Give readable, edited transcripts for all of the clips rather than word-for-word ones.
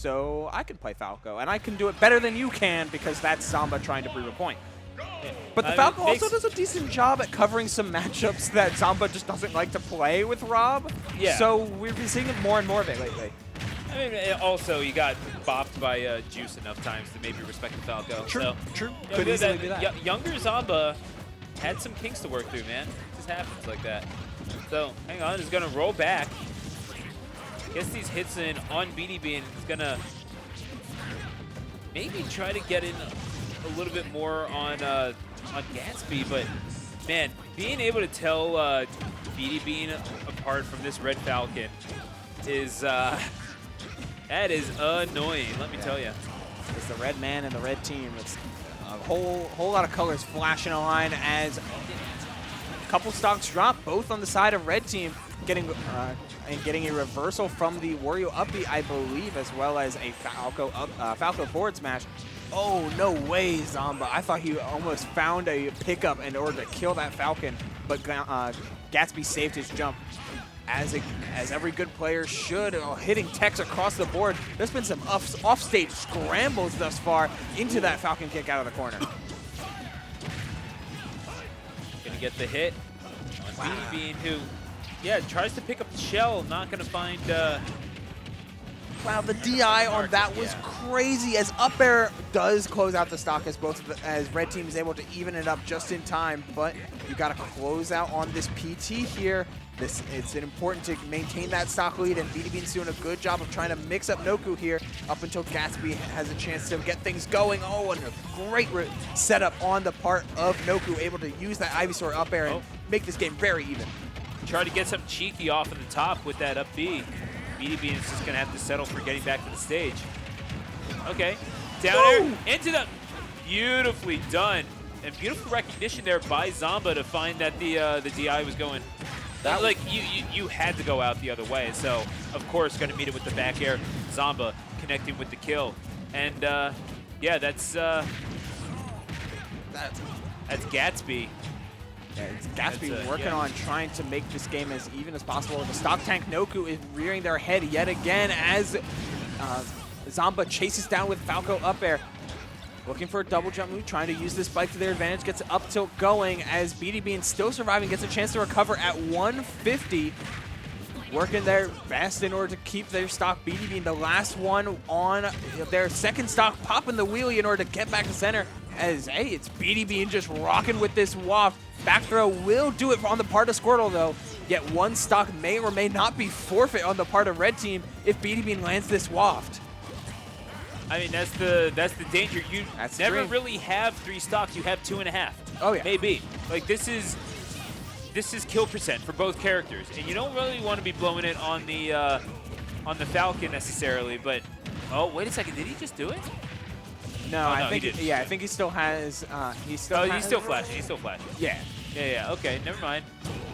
so I can play Falco, and I can do it better than you can because that's Zomba trying to prove a point. But the Falco also does a decent job at covering some matchups that Zomba just doesn't like to play with Rob. Yeah. So we've been seeing more and more of it lately. I mean, also, you got bopped by Juice enough times to maybe respect the Falco. True, so, true. Yeah, Could easily be that. Younger Zomba had some kinks to work through, man. It just happens like that. So, hang on, he's going to roll back. Gets these hits in on BeatyBean. He's going to maybe try to get in a little bit more on Gatsby, but man, being able to tell BeatyBean apart from this Red Falcon is that is annoying, let me tell you. It's the red man and the red team. It's a whole lot of colors flashing a line as a couple stocks drop, both on the side of red team, getting a reversal from the Wario up B, I believe, as well as a Falco forward smash. Oh, no way, Zomba. I thought he almost found a pickup in order to kill that Falcon, but Gatsby saved his jump. As every good player should, hitting techs across the board. There's been some offstage scrambles thus far into that Falcon kick out of the corner. Gonna get the hit on BeatyBean, who, yeah, tries to pick up the shell, not gonna find... Wow, the DI on that was crazy, as up air does close out the stock as red team is able to even it up just in time, but you got to close out on this PT here. It's important to maintain that stock lead, and BeatyBean's doing a good job of trying to mix up Noku here up until Gatsby has a chance to get things going. Oh, and a great setup on the part of Noku, able to use that Ivysaur up air and make this game very even. Try to get something cheeky off of the top with that up B. BeatyBean is just going to have to settle for getting back to the stage. Okay, down there, into the... Beautifully done. And beautiful recognition there by Zomba to find that the DI was going... Like, you had to go out the other way. So, of course, going to meet it with the back air. Zomba connecting with the kill. And, yeah, that's Gatsby. Yeah, it's Gatsby working on trying to make this game as even as possible. The stock tank Noku is rearing their head yet again as Zomba chases down with Falco up air. Looking for a double jump move, trying to use this bike to their advantage, gets up tilt going as BeatyBean still surviving, gets a chance to recover at 150. Working their best in order to keep their stock. BeatyBean, the last one on their second stock, popping the wheelie in order to get back to center. As, hey, it's BeatyBean just rocking with this waft. Back throw will do it on the part of Squirtle, though. Yet one stock may or may not be forfeit on the part of Red Team if BeatyBean lands this waft. I mean, that's the danger. You never really have 3 stocks. You have 2.5. Oh yeah, maybe. Like this is kill percent for both characters, and you don't really want to be blowing it on the Falcon necessarily. But oh, wait a second, did he just do it? No, I think I think he still has. He's still flashing. He's still flashing. Yeah. Yeah. Okay, never mind.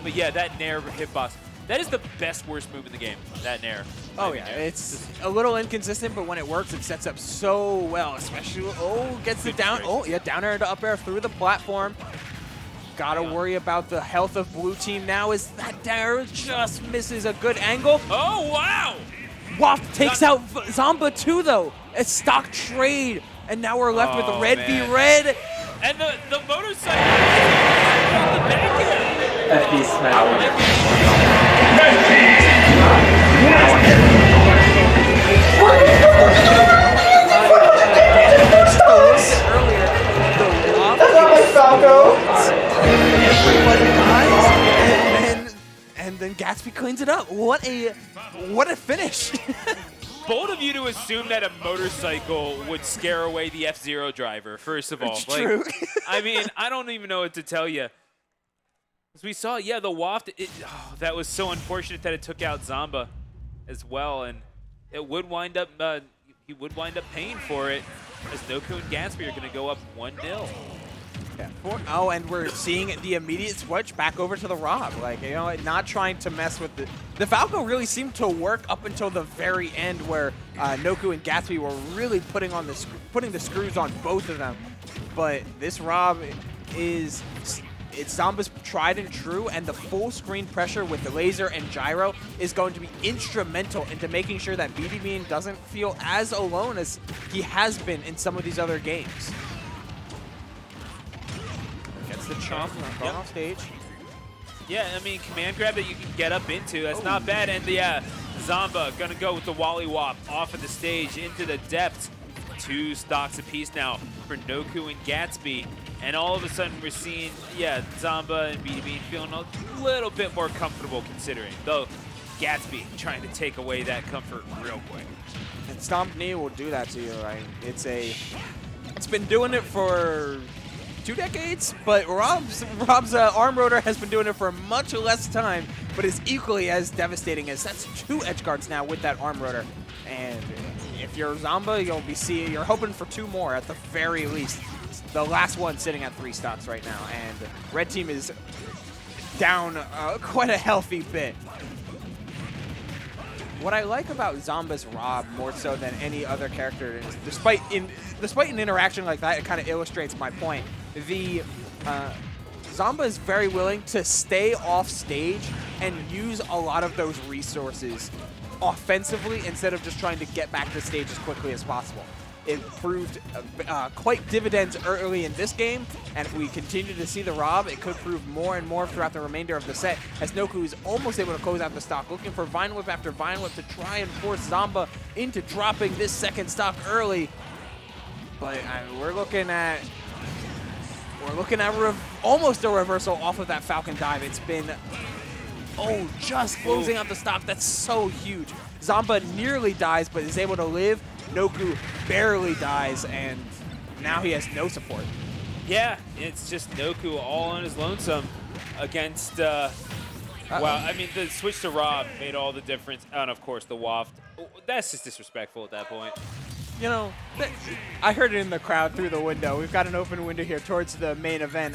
But yeah, that Nair hitbox. That is the best worst move in the game. That Nair. Oh yeah, it's a little inconsistent, but when it works, it sets up so well. Especially gets the down. Oh yeah, down air to up air through the platform. Gotta worry about the health of blue team now as that Dare just misses a good angle. Oh wow! Waft takes out Zomba too though. A stock trade, and now we're left with red v red. And the motorcycle on the back end. FD smash. And then Gatsby cleans it up. What a finish. Bold of you to assume that a motorcycle would scare away the F-Zero driver, first of all. It's true. I mean, I don't even know what to tell you. As we saw, yeah, the waft, that was so unfortunate that it took out Zomba as well, and it would wind up, he would wind up paying for it, as Noku and Gatsby are going to go up 1-0. Yeah. And we're seeing the immediate switch back over to the Rob. Like, you know, not trying to mess with the Falco really seemed to work up until the very end where Noku and Gatsby were really putting the screws on both of them. But this Rob is it's Zomba's tried and true, and the full screen pressure with the laser and gyro is going to be instrumental into making sure that BeatyBean doesn't feel as alone as he has been in some of these other games. Gets the chomp, going off stage. Yeah, I mean, command grab that you can get up into, that's not bad. And yeah, Zomba gonna go with the Wally Wop off of the stage into the depths. 2 stocks apiece now for Noku and Gatsby. And all of a sudden we're seeing, yeah, Zomba and BeatyBean feeling a little bit more comfortable considering. Though Gatsby trying to take away that comfort real quick. And Stomp Knee will do that to you, right? It's been doing it for 2 decades, but Rob's arm rotor has been doing it for much less time, but is equally as devastating as that's 2 edge guards now with that arm rotor. And if you're Zomba, you're hoping for 2 more at the very least. The last one sitting at 3 stocks right now, and red team is down quite a healthy bit. What I like about Zomba's Rob more so than any other character is, despite an interaction like that, it kind of illustrates my point. Zomba is very willing to stay off stage and use a lot of those resources offensively instead of just trying to get back to stage as quickly as possible. It proved quite dividends early in this game, and if we continue to see the Rob, it could prove more and more throughout the remainder of the set, as Noku is almost able to close out the stock, looking for Vine Whip after Vine Whip to try and force Zomba into dropping this second stock early. But we're looking at almost a reversal off of that Falcon dive. It's been, just closing out the stock. That's so huge. Zomba nearly dies, but is able to live. Noku barely dies, and now he has no support. Yeah, it's just Noku all on his lonesome against, well, I mean, the switch to Rob made all the difference, and of course the waft. That's just disrespectful at that point. You know, I heard it in the crowd through the window. We've got an open window here towards the main event,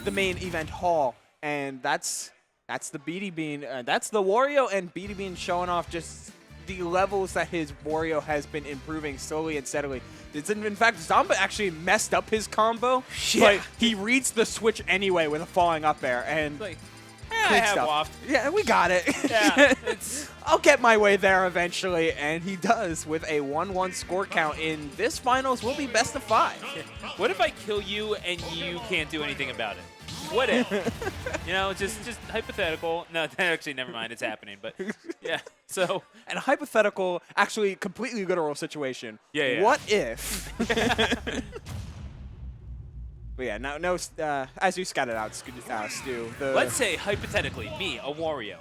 the main event hall, and that's the BeatyBean. That's the Wario and BeatyBean showing off just the levels that his Wario has been improving slowly and steadily. In fact, Zomba actually messed up his combo, but he reads the switch anyway with a falling up air, and I have waft. Yeah, we got it. Yeah, I'll get my way there eventually, and he does with a 1-1 score count in this finals will be best of 5. What if I kill you and you can't do anything about it? What if? You know, just hypothetical. No, actually, never mind. It's happening. But yeah, so. And a hypothetical, actually completely literal situation. Yeah. What if? But yeah, no. As you scattered out, Stu. Let's say hypothetically, me, a Wario.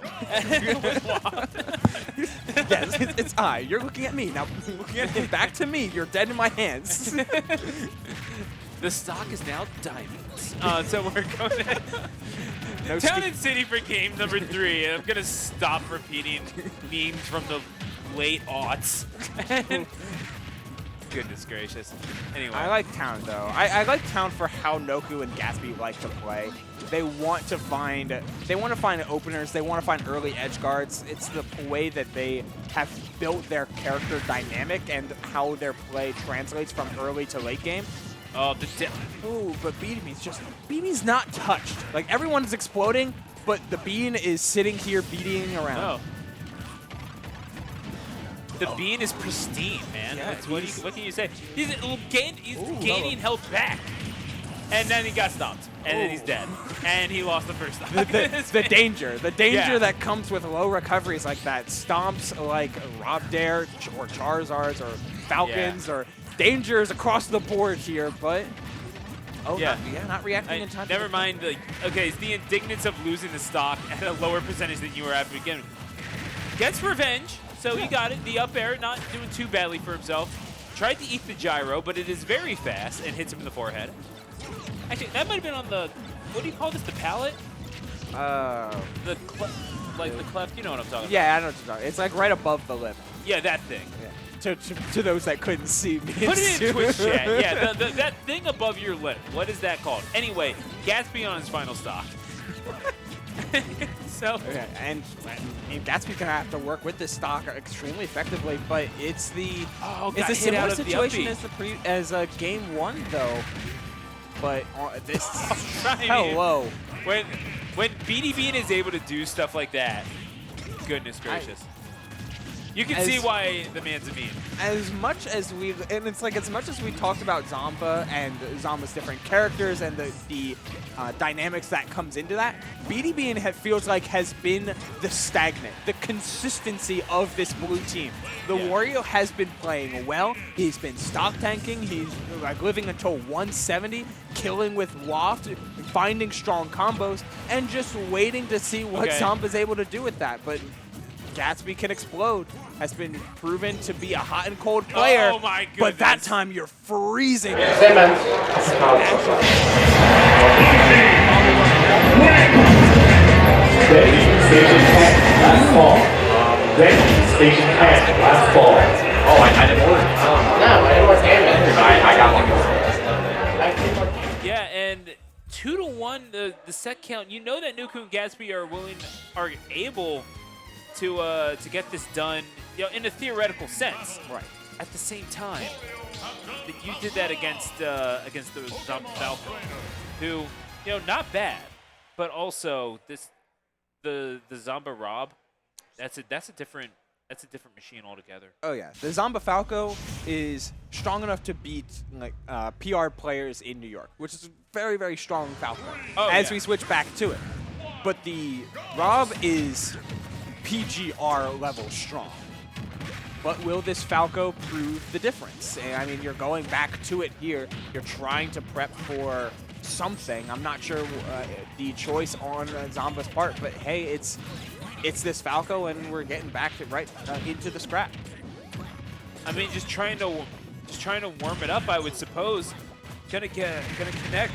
Yes, it's I. You're looking at me now. Looking at him back to me. You're dead in my hands. The stock is now diamonds. So we're going to Town and City for game number 3. And I'm going to stop repeating memes from the late aughts. Goodness gracious. Anyway. I like Town, though. I like Town for how Noku and Gatsby like to play. They want to find openers. They want to find early edge guards. It's the way that they have built their character dynamic and how their play translates from early to late game. Oh, but BeatyBean's not touched. Like, everyone's exploding, but the Bean is sitting here beating around. Oh. The Bean is pristine, man. Yeah, what can you say? He's gaining health back. And then he got stopped. And then he's dead. And he lost the first time. The danger that comes with low recoveries like that. Stomps like Rob Dare or Charizards or Falcons or dangers across the board here, but not reacting in time. Never mind. Okay, it's the indignance of losing the stock at a lower percentage than you were at the beginning. Gets revenge, so he got it. The up air, not doing too badly for himself. Tried to eat the gyro, but it is very fast and hits him in the forehead. Actually, that might have been on the, what do you call this, the palate? The cleft, you know what I'm talking about. Yeah, I know what you're talking about. It's like right above the lip. Yeah, that thing. Yeah. To those that couldn't see me. Put it in Twitch chat. Yeah, that thing above your lip. What is that called? Anyway, Gatsby on his final stock. So. Okay, and Gatsby's gonna have to work with this stock extremely effectively, but it's a similar situation as game 1 though. But this hello. when BeatyBean is able to do stuff like that, goodness gracious. You can see why the man's a meme. As much as we, and it's like as much as we talked about Zomba and Zomba's different characters and the dynamics that comes into that, BeatyBean feels like has been the stagnant, the consistency of this blue team. The Wario has been playing well. He's been stock tanking. He's like living until 170, killing with waft, finding strong combos, and just waiting to see what Zomba's able to do with that. But Gatsby can explode, has been proven to be a hot and cold player. Oh my goodness. But that time you're freezing. Same man. Ready, station 10, last ball. Ready, station 10, last ball. Oh, I didn't work. No, I didn't work damage. I got one. Yeah, and 2-1 the set count. You know that Nuku and Gatsby are able to get this done, in a theoretical sense. Right. At the same time, you did that against the Zomba Falcon, who, not bad, but also the Zomba Rob, that's a different machine altogether. Oh yeah, the Zomba Falco is strong enough to beat like PR players in New York, which is a very, very strong Falco. As we switch back to it, but the Rob is PGR level strong. But will this Falco prove the difference? And I mean, you're going back to it here. You're trying to prep for something. I'm not sure the choice on Zomba's part, but hey, it's this Falco, and we're getting back to right into the scrap. I mean, just trying to warm it up, I would suppose. Gonna connect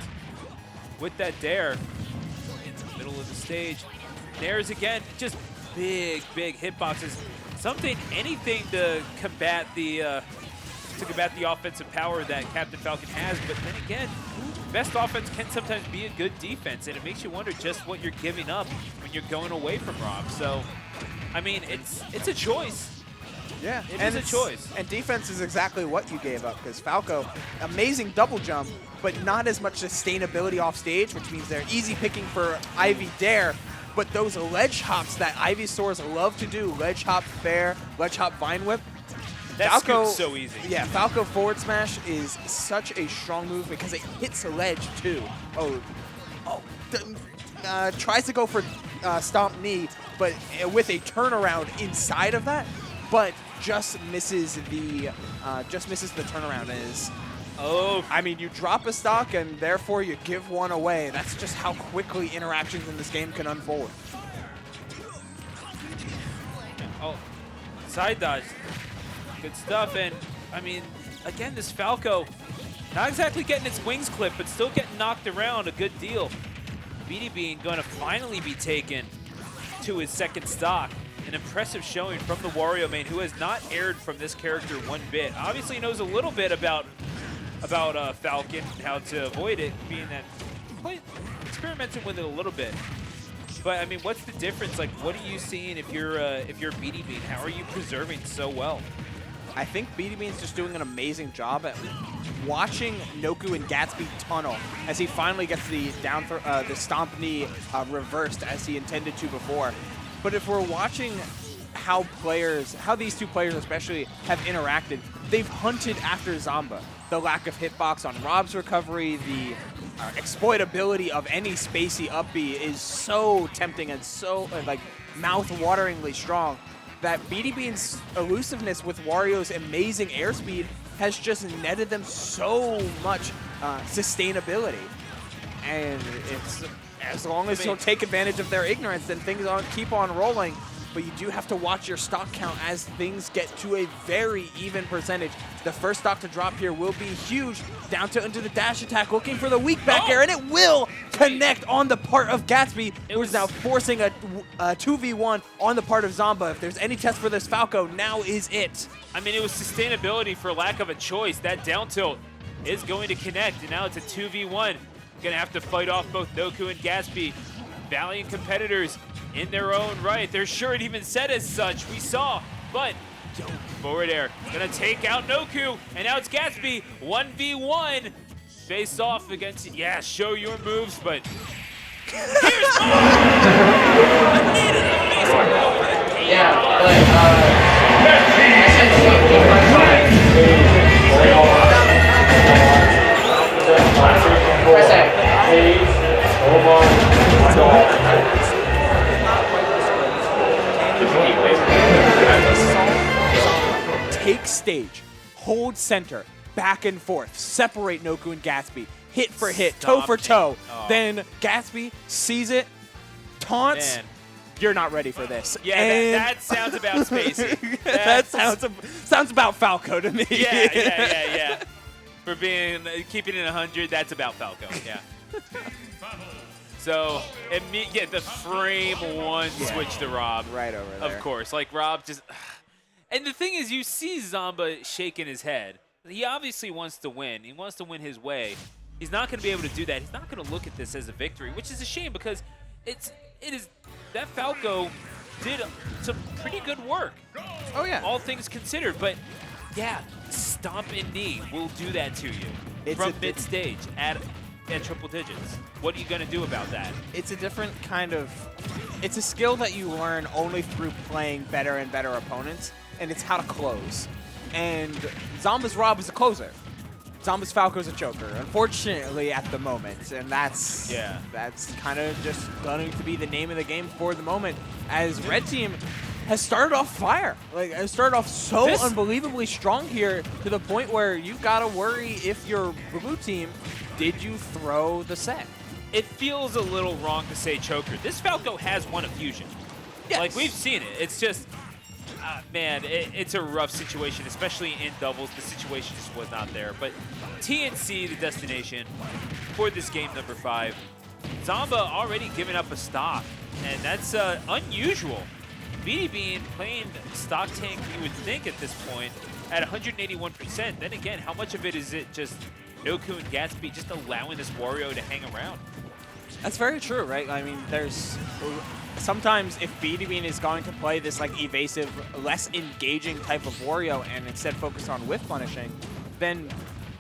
with that dare in the middle of the stage. Dares again, just big hitboxes. Anything to combat the offensive power that Captain Falcon has. But then again, best offense can sometimes be a good defense, and it makes you wonder just what you're giving up when you're going away from Rob. So, I mean, it's a choice. Yeah, it is a choice. And defense is exactly what you gave up, because Falco, amazing double jump, but not as much sustainability off stage, which means they're easy picking for Ivy Dare. But those ledge hops that Ivysaurs love to do, ledge hop fair, ledge hop vine whip. That's so easy. Yeah, Falco forward smash is such a strong move because it hits a ledge too. Tries to go for stomp knee, but with a turnaround inside of that, but just misses the turnaround. I mean, you drop a stock and therefore you give one away. That's just how quickly interactions in this game can unfold. Oh, side dodge. Good stuff. And, I mean, again, this Falco, not exactly getting its wings clipped, but still getting knocked around a good deal. BeatyBean going to finally be taken to his second stock. An impressive showing from the Wario main, who has not erred from this character one bit. Obviously knows a little bit about Falcon and how to avoid it, being that experimenting with it a little bit. But I mean, what's the difference? Like, what are you seeing if you're BeatyBean? How are you preserving so well? I think BeatyBean's just doing an amazing job at watching Noku and Gatsby tunnel as he finally gets the the stomp knee reversed as he intended to before. But if we're watching how these two players especially have interacted, they've hunted after Zomba. The lack of hitbox on Rob's recovery, the exploitability of any spacey up B is so tempting and so like mouth-wateringly strong that BeatyBean's elusiveness with Wario's amazing airspeed has just netted them so much sustainability. And it's as long as you'll take advantage of their ignorance, then things keep on rolling. But you do have to watch your stock count as things get to a very even percentage. The first stock to drop here will be huge. Down to into the dash attack, looking for the weak back air, and it will connect on the part of Gatsby, who is now forcing a 2v1 on the part of Zomba. If there's any test for this Falco, now is it. I mean, it was sustainability for lack of a choice. That down tilt is going to connect, and now it's a 2v1. Gonna have to fight off both Noku and Gatsby. Valiant competitors in their own right. They're sure it even said as such. We saw, but forward air. Gonna take out Noku, and now it's Gatsby. 1v1. Face off against, show your moves, but Here's Mom! I needed a basic over the game. Yeah, but I said press Take stage, hold center, back and forth, separate Noku and Gatsby, hit for hit, toe for toe. Oh. Then Gatsby sees it, taunts. Man. You're not ready for this. Yeah, And that sounds about Spacey. that sounds about Falco to me. Yeah. For keeping it 100, that's about Falco. Yeah. So, the frame one switch to Rob. Right over there. Of course. Like, Rob just... And the thing is, you see Zomba shaking his head. He obviously wants to win. He wants to win his way. He's not going to be able to do that. He's not going to look at this as a victory, which is a shame because it is that Falco did some pretty good work. Oh, yeah. All things considered. But, yeah, stomp and knee will do that to you from mid-stage at triple digits. What are you going to do about that? It's a different kind of... It's a skill that you learn only through playing better and better opponents, and it's how to close. And Zomba's Rob is a closer. Zomba's Falco's a choker, unfortunately, at the moment. And that's kind of just going to be the name of the game for the moment, as Red Team has started off fire. Like, has started off so unbelievably strong here to the point where you've got to worry if you're Blue Team, did you throw the set? It feels a little wrong to say choker. This Falco has won a fusion. Yes. Like, we've seen it. It's just, man, it's a rough situation, especially in doubles. The situation just was not there. But TNC, the destination for this game number 5. Zomba already giving up a stock, and that's unusual. BeatyBean playing stock tank, you would think at this point, at 181%. Then again, how much of it is it just Noku and Gatsby just allowing this Wario to hang around? That's very true, right? I mean, there's sometimes if BeatyBean is going to play this like evasive, less engaging type of Wario and instead focus on whiff punishing, then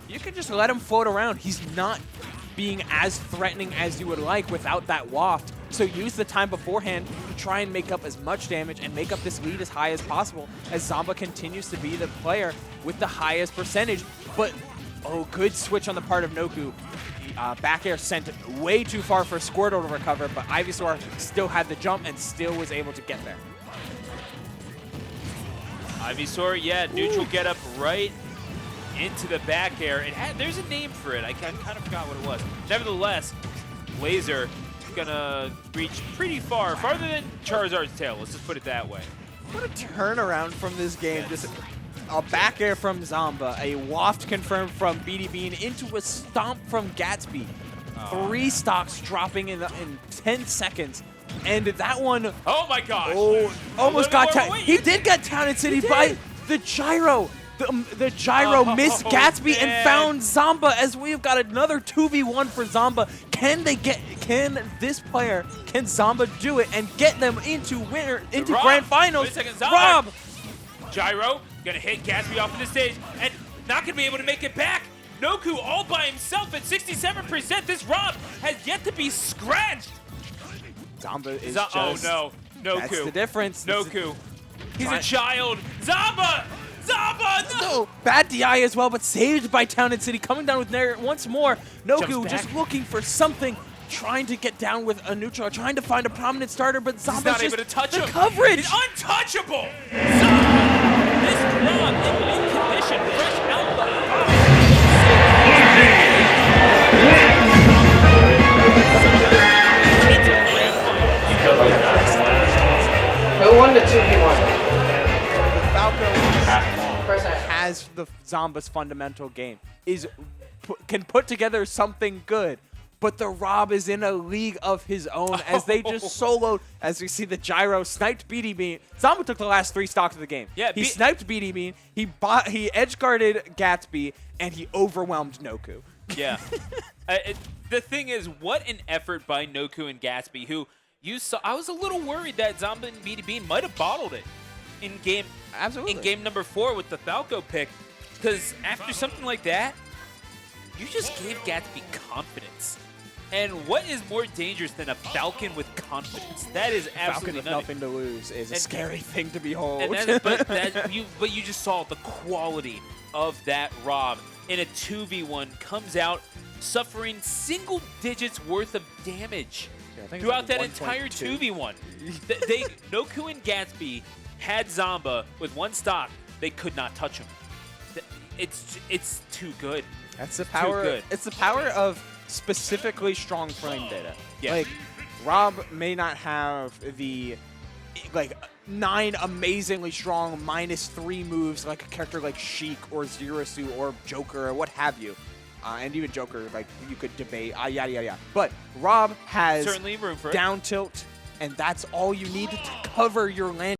you can just let him float around. He's not being as threatening as you would like without that waft. So use the time beforehand to try and make up as much damage and make up this lead as high as possible, as Zomba continues to be the player with the highest percentage. But, oh, good switch on the part of Noku. Back air sent way too far for Squirtle to recover, but Ivysaur still had the jump and still was able to get there. Ivysaur, yeah, neutral get up right into the back air. There's a name for it. I kind of forgot what it was. Nevertheless, Laser gonna reach pretty far, farther than Charizard's tail. Let's just put it that way. What a turnaround from this game. Just a back air from Zomba, a waft confirmed from BeatyBean into a stomp from Gatsby. 3 stocks dropping in 10 seconds. And that one, oh my gosh! Oh, almost got down. He did get Town City by the gyro. The gyro missed Gatsby and found Zomba, as we've got another 2v1 for Zomba. Can Zomba do it and get them into grand finals? Wait a second, Zomba. Rob! Gyro gonna hit Gatsby off of the stage and not gonna be able to make it back. Noku all by himself at 67%. This Rob has yet to be scratched. Zomba is oh no, Noku. That's the difference. Noku. He's a child. Zomba! Zomba! No! Bad DI as well, but saved by Town and City. Coming down with Nair once more. Noku just looking for something, trying to get down with a neutral, trying to find a prominent starter, but Zomba's not just able to touch him. Coverage! He's untouchable! Zomba! This Rob in mid condition, fresh out the Who won the 2v1? Has the Zomba's fundamental game, can put together something good, but the Rob is in a league of his own as they just soloed, as we see the gyro sniped BeatyBean. Zomba took the last 3 stocks of the game. Yeah, he sniped BeatyBean, he edge guarded Gatsby, and he overwhelmed Noku. Yeah. The thing is, what an effort by Noku and Gatsby, who you saw. I was a little worried that Zomba and BeatyBean might have bottled it in game. Absolutely. In game number 4 with the Falco pick, because after something like that, you just gave Gatsby confidence. And what is more dangerous than a Falcon with confidence? That is Falcon absolutely with nothing. nothing to lose is a And- scary thing to behold. And but you just saw the quality of that Rob in a 2v1 comes out suffering single digits worth of damage Yeah, I think it's throughout like that 1.2. entire 2v1. Noku and Gatsby had Zomba with one stock. They could not touch him. It's too good. That's the power. good. It's the power of specifically strong frame data. Yeah. Like, Rob may not have the like 9 amazingly strong -3 moves like a character like Sheik or Zerasu or Joker or what have you. And even Joker, like, you could debate, yada, yada, yada. But Rob has Certainly room for it. down tilt, and that's all you need to cover your land.